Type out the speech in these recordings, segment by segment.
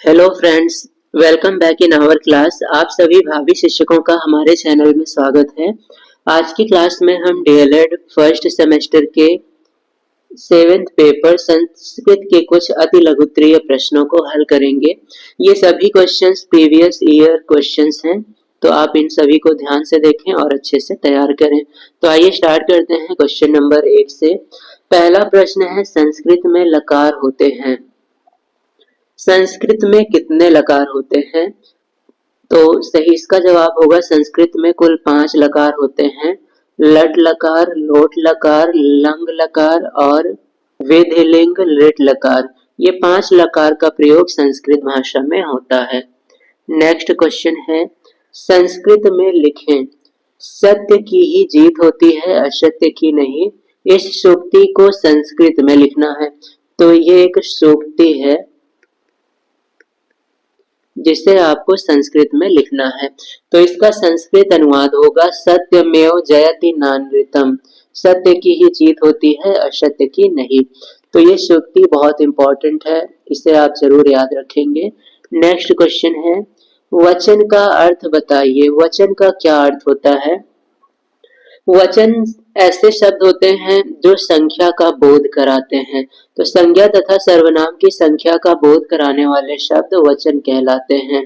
Hello friends, welcome back in our class. आप सभी भावी शिक्षकों का हमारे चैनल में स्वागत है। आज की क्लास में हम डीएलएड फर्स्ट सेमेस्टर के 7th पेपर संस्कृत के कुछ अति लघुत्तरीय प्रश्नों को हल करेंगे। ये सभी क्वेश्चंस प्रीवियस ईयर क्वेश्चंस हैं, तो आप इन सभी को ध्यान से देखें और अच्छे से तैयार करें। तो आइए स्टार्ट करते हैं क्वेश्चन नंबर 1 से। पहला प्रश्न है, संस्कृत में लकार होते हैं। संस्कृत में कितने लकार होते हैं? तो सही इसका जवाब होगा, संस्कृत में कुल 5 लकार होते हैं। लट लकार, लोट लकार, लंग लकार और विधिलिंग लिट लकार। ये 5 लकार का प्रयोग संस्कृत भाषा में होता है। नेक्स्ट क्वेश्चन है, संस्कृत में लिखें, सत्य की ही जीत होती है, असत्य की नहीं। इस सूक्ति को संस्कृत में लिखना है। तो ये एक सूक्ति है जिसे आपको संस्कृत में लिखना है। तो इसका संस्कृत अनुवाद होगा, सत्यमेव जयति नानृतम। सत्य की ही जीत होती है, असत्य की नहीं। तो ये सूक्ति बहुत इंपॉर्टेंट है, इसे आप जरूर याद रखेंगे। नेक्स्ट क्वेश्चन है, वचन का अर्थ बताइए। वचन का क्या अर्थ होता है? वचन ऐसे शब्द होते हैं जो संख्या का बोध कराते हैं। तो संज्ञा तथा सर्वनाम की संख्या का बोध कराने वाले शब्द वचन कहलाते हैं,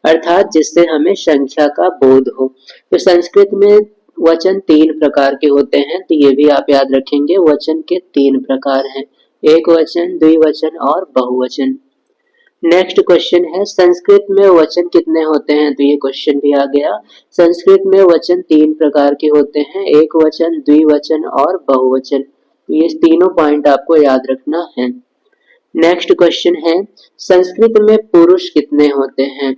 अर्थात जिससे हमें संख्या का बोध हो। तो संस्कृत में वचन 3 प्रकार के होते हैं, तो ये भी आप याद रखेंगे। वचन के 3 प्रकार हैं, एक वचन, द्विवचन और बहुवचन। नेक्स्ट क्वेश्चन है, संस्कृत में वचन कितने होते हैं? तो ये क्वेश्चन भी आ गया। संस्कृत में वचन 3 प्रकार के होते हैं, एक वचन, द्विवचन और बहुवचन। तो ये तीनों पॉइंट आपको याद रखना है। नेक्स्ट क्वेश्चन है, संस्कृत में पुरुष कितने होते हैं?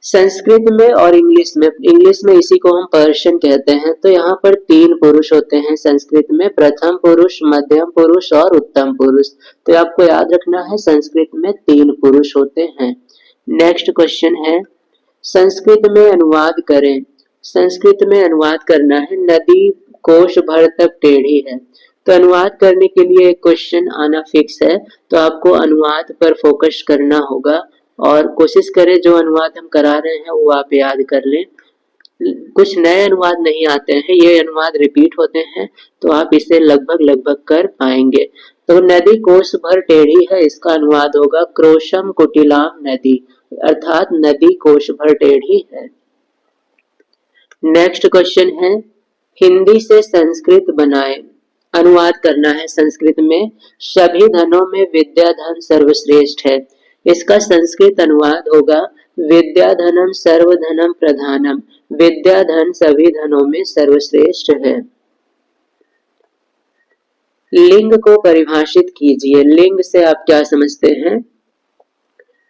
संस्कृत में और इंग्लिश में इसी को हम पर्सन कहते हैं। तो यहाँ पर 3 पुरुष होते हैं संस्कृत में, प्रथम पुरुष, मध्यम पुरुष और उत्तम पुरुष। तो आपको याद रखना है, संस्कृत में 3 पुरुष होते हैं। नेक्स्ट क्वेश्चन है, संस्कृत में अनुवाद करें। संस्कृत में अनुवाद करना है, नदी कोश भर तक टेढ़ी है। तो अनुवाद करने के लिए एक क्वेश्चन आना फिक्स है, तो आपको अनुवाद पर फोकस करना होगा और कोशिश करें जो अनुवाद हम करा रहे हैं वो आप याद कर लें। कुछ नए अनुवाद नहीं आते हैं, ये अनुवाद रिपीट होते हैं, तो आप इसे लगभग कर पाएंगे। तो नदी कोस भर टेढ़ी है, इसका अनुवाद होगा, क्रोशम कुटिलाम नदी, अर्थात नदी कोश भर टेढ़ी है। नेक्स्ट क्वेश्चन है, हिंदी से संस्कृत बनाए। अनुवाद करना है संस्कृत में, सभी धनों में विद्या धन सर्वश्रेष्ठ है। इसका संस्कृत अनुवाद होगा, विद्या धनम सर्वधनम प्रधानम। विद्या धन सभी धनों में सर्वश्रेष्ठ है। लिंग को परिभाषित कीजिए। लिंग से आप क्या समझते हैं?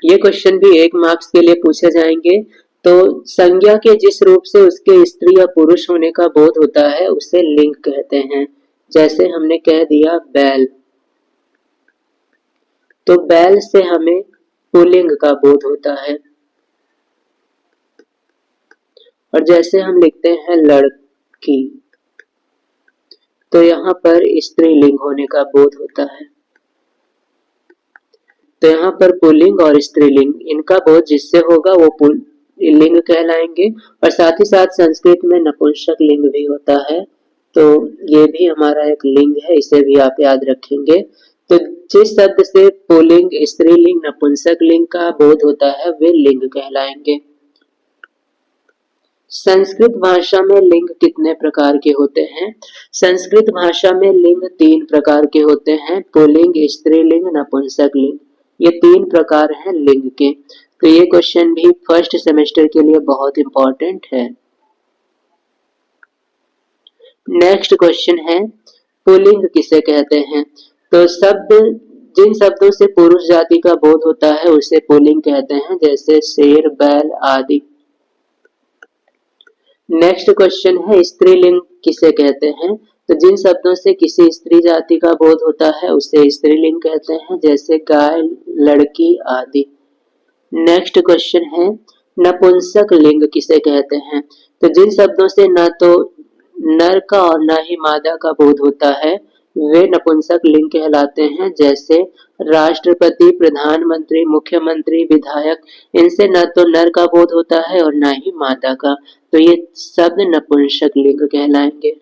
ये क्वेश्चन भी 1 मार्क्स के लिए पूछे जाएंगे। तो संज्ञा के जिस रूप से उसके स्त्री या पुरुष होने का बोध होता है उसे लिंग कहते हैं। जैसे हमने कह दिया बैल, तो बैल से हमें पुल्लिंग का बोध होता है। और जैसे हम लिखते हैं लड़की, तो यहाँ पर स्त्रीलिंग होने का बोध होता है। तो यहाँ पर पुल्लिंग और स्त्रीलिंग, इनका बोध जिससे होगा वो पुल्लिंग कहलाएंगे। और साथ ही साथ संस्कृत में नपुंसक लिंग भी होता है, तो ये भी हमारा एक लिंग है, इसे भी आप याद रखेंगे। तो जिस शब्द से पुल्लिंग, स्त्रीलिंग, नपुंसक लिंग का बोध होता है वे लिंग कहलाएंगे। संस्कृत भाषा में लिंग कितने प्रकार के होते हैं? संस्कृत भाषा में लिंग 3 प्रकार के होते हैं, पुल्लिंग, स्त्रीलिंग, नपुंसक लिंग। ये 3 प्रकार हैं लिंग के। तो ये क्वेश्चन भी फर्स्ट सेमेस्टर के लिए बहुत इंपॉर्टेंट है। नेक्स्ट क्वेश्चन है, पुल्लिंग किसे कहते हैं? तो जिन शब्दों से पुरुष जाति का बोध होता है उसे पुल्लिंग कहते हैं, जैसे शेर, बैल आदि। नेक्स्ट क्वेश्चन है, स्त्रीलिंग किसे कहते हैं? तो जिन शब्दों से किसी स्त्री जाति का बोध होता है उसे स्त्रीलिंग कहते हैं, जैसे गाय, लड़की आदि। नेक्स्ट क्वेश्चन है, नपुंसक लिंग किसे कहते हैं? तो जिन शब्दों से न तो नर का और न ही मादा का बोध होता है वे नपुंसक लिंग कहलाते हैं। जैसे राष्ट्रपति, प्रधानमंत्री, मुख्यमंत्री, विधायक, इनसे न तो नर का बोध होता है और न ही मादा का, तो ये शब्द नपुंसक लिंग कहलाएंगे।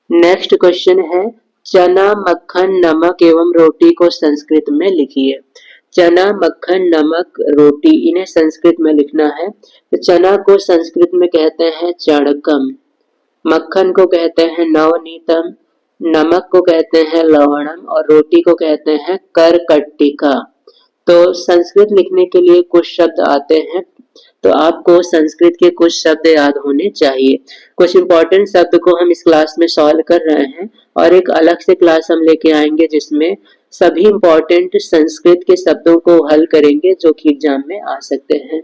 नेक्स्ट क्वेश्चन है, चना, मक्खन, नमक एवं रोटी को संस्कृत में लिखिए। चना, मक्खन, नमक, रोटी, इन्हें संस्कृत में लिखना है। तो चना को संस्कृत में कहते हैं चणकम, मक्खन को कहते हैं नवनीतम, नमक को कहते हैं लवणम और रोटी को कहते हैं करकट्टिका। तो संस्कृत लिखने के लिए कुछ शब्द आते हैं, तो आपको संस्कृत के कुछ शब्द याद होने चाहिए। कुछ इंपॉर्टेंट शब्द को हम इस क्लास में सॉल्व कर रहे हैं और एक अलग से क्लास हम लेके आएंगे जिसमें सभी इंपॉर्टेंट संस्कृत के शब्दों को हल करेंगे जो कि एग्जाम में आ सकते हैं।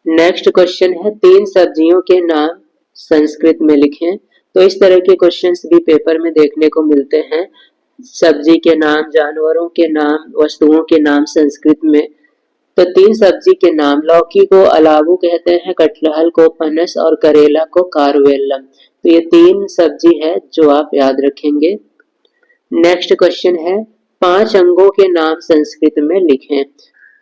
नेक्स्ट क्वेश्चन है, 3 सब्जियों के नाम संस्कृत में लिखें। तो इस तरह के क्वेश्चंस भी पेपर में देखने को मिलते हैं। सब्जी के नाम, जानवरों के नाम, वस्तुओं के नाम संस्कृत में। तो 3 सब्जी के नाम, लौकी को अलावू कहते हैं, कटहल को पनस और करेला को कारवेल्लम। तो ये 3 सब्जी है जो आप याद रखेंगे। नेक्स्ट क्वेश्चन है, 5 अंगों के नाम संस्कृत में लिखें।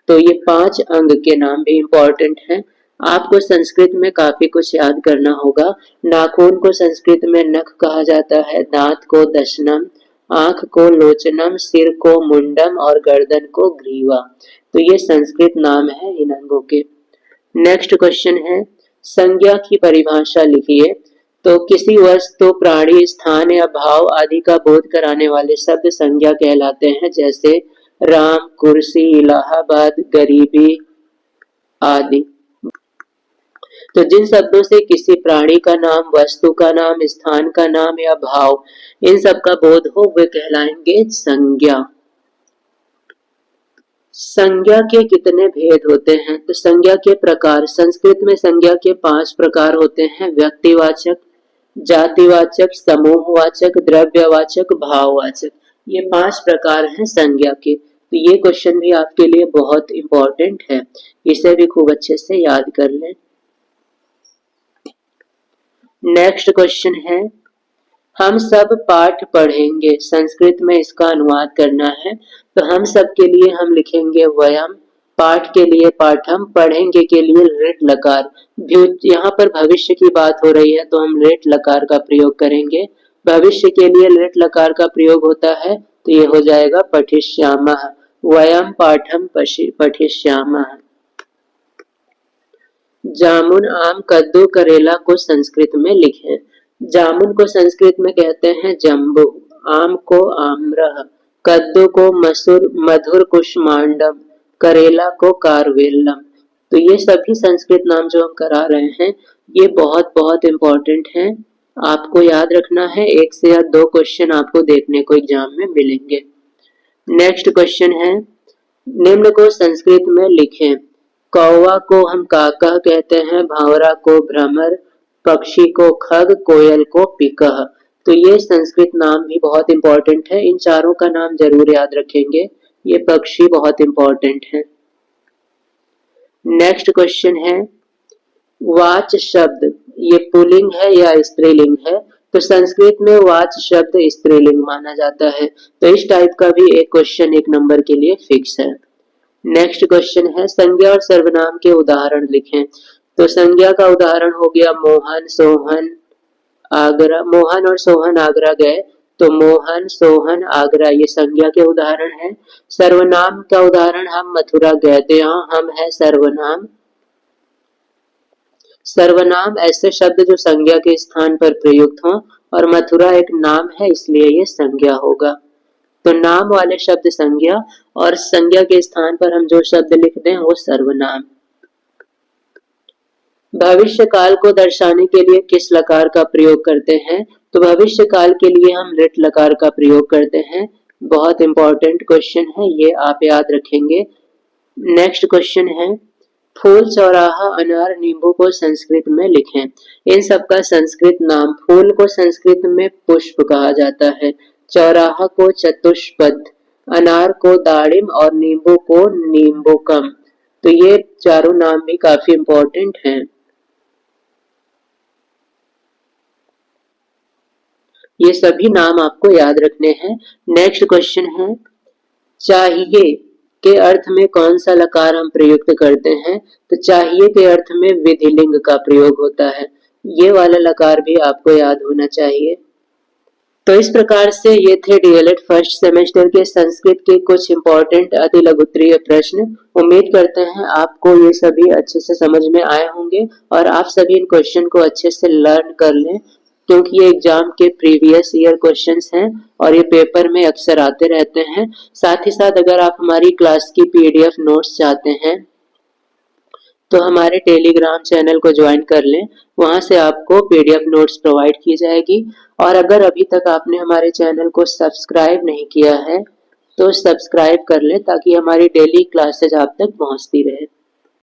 तो ये 5 अंग के नाम भी इंपॉर्टेंट हैं। आपको संस्कृत में काफी कुछ याद करना होगा। नाखून को संस्कृत में नख कहा जाता है, दांत को दशनम, आंख को लोचनम, सिर को मुंडम और गर्दन को ग्रीवा। तो ये संस्कृत नाम है इन अंगों के। नेक्स्ट क्वेश्चन है, संज्ञा की परिभाषा लिखिए। तो किसी वस्तु, प्राणी, स्थान या भाव आदि का बोध कराने वाले शब्द संज्ञा कहलाते हैं। जैसे राम, कुर्सी, इलाहाबाद, गरीबी आदि। तो जिन शब्दों से किसी प्राणी का नाम, वस्तु का नाम, स्थान का नाम या भाव, इन सब का बोध हो वे कहलाएंगे संज्ञा। संज्ञा के कितने भेद होते हैं? तो संज्ञा के प्रकार, संस्कृत में संज्ञा के 5 प्रकार होते हैं। व्यक्तिवाचक, जातिवाचक, समूहवाचक, द्रव्यवाचक, भाववाचक। ये 5 प्रकार हैं संज्ञा के। तो ये क्वेश्चन भी आपके लिए बहुत इंपॉर्टेंट है, इसे भी खूब अच्छे से याद कर लें। नेक्स्ट क्वेश्चन है, हम सब पाठ पढ़ेंगे, संस्कृत में इसका अनुवाद करना है। तो हम सब के लिए हम लिखेंगे वयम, पाठ के लिए पाठम, पढ़ेंगे के लिए ऋट लकार। यहाँ पर भविष्य की बात हो रही है तो हम ऋट लकार का प्रयोग करेंगे। भविष्य के लिए ऋट लकार का प्रयोग होता है तो ये हो जाएगा पठिष्यामः, वयम पाठम पठिष्यामः। जामुन, आम, कद्दू, करेला को संस्कृत में लिखें। जामुन को संस्कृत में कहते हैं जम्बू, आम को आम्रह, कद्दू को मधुर कुष्मांडम, करेला को कारवेल्लम। तो ये सभी संस्कृत नाम जो हम करा रहे हैं ये बहुत बहुत इंपॉर्टेंट हैं, आपको याद रखना है। 1 से या 2 क्वेश्चन आपको देखने को एग्जाम में मिलेंगे। नेक्स्ट क्वेश्चन है, निम्न को संस्कृत में लिखें। कौवा को हम काका कहते हैं, भावरा को भ्रमर, पक्षी को खग, कोयल को पिकह। तो ये संस्कृत नाम भी बहुत इंपॉर्टेंट है, इन चारों का नाम जरूर याद रखेंगे, ये पक्षी बहुत इंपॉर्टेंट है। नेक्स्ट क्वेश्चन है, वाच शब्द ये पुल्लिंग है या स्त्रीलिंग है? तो संस्कृत में वाच शब्द स्त्रीलिंग माना जाता है, तो इस टाइप का भी एक क्वेश्चन 1 नंबर के लिए फिक्स है। नेक्स्ट क्वेश्चन है, संज्ञा और सर्वनाम के उदाहरण लिखें। तो संज्ञा का उदाहरण हो गया मोहन, सोहन, आगरा। मोहन और सोहन आगरा गए, तो मोहन, सोहन, आगरा ये संज्ञा के उदाहरण है। सर्वनाम का उदाहरण, हम मथुरा गए, तो यहाँ हम है सर्वनाम। सर्वनाम ऐसे शब्द जो संज्ञा के स्थान पर प्रयुक्त हों, और मथुरा एक नाम है इसलिए ये संज्ञा होगा। तो नाम वाले शब्द संज्ञा और संज्ञा के स्थान पर हम जो शब्द लिख दें वो सर्वनाम। भविष्य काल को दर्शाने के लिए किस लकार का प्रयोग करते हैं? तो भविष्य काल के लिए हम ऋट लकार का प्रयोग करते हैं। बहुत इंपॉर्टेंट क्वेश्चन है, ये आप याद रखेंगे। नेक्स्ट क्वेश्चन है, फूल, चौराहा, अनार, नींबू को संस्कृत में लिखें। इन सब का संस्कृत नाम, फूल को संस्कृत में पुष्प कहा जाता है, चौराहा को चतुष्पद, अनार को दाड़िम और नींबू को नींबूकम। तो ये चारों नाम भी काफी इम्पोर्टेंट हैं। ये सभी नाम आपको याद रखने हैं। नेक्स्ट क्वेश्चन है, चाहिए के अर्थ में कौन सा लकार हम प्रयुक्त करते हैं? तो चाहिए के अर्थ में विधिलिंग का प्रयोग होता है। ये वाला लकार भी आपको याद होना चाहिए। तो इस प्रकार से ये थे डीएलएड फर्स्ट सेमेस्टर के संस्कृत के कुछ इंपॉर्टेंट अति लघुत्तरीय प्रश्न। उम्मीद करते हैं आपको ये सभी अच्छे से समझ में आए होंगे और आप सभी इन क्वेश्चन को अच्छे से लर्न कर लें, क्योंकि ये एग्जाम के प्रीवियस ईयर क्वेश्चंस हैं और ये पेपर में अक्सर आते रहते हैं। साथ ही साथ अगर आप हमारी क्लास की पीडीएफ नोट्स चाहते हैं तो हमारे टेलीग्राम चैनल को ज्वाइन कर लें, वहां से आपको पीडीएफ नोट्स प्रोवाइड की जाएगी। और अगर अभी तक आपने हमारे चैनल को सब्सक्राइब नहीं किया है तो सब्सक्राइब कर लें ताकि हमारी डेली क्लासेज आप तक पहुंचती रहे।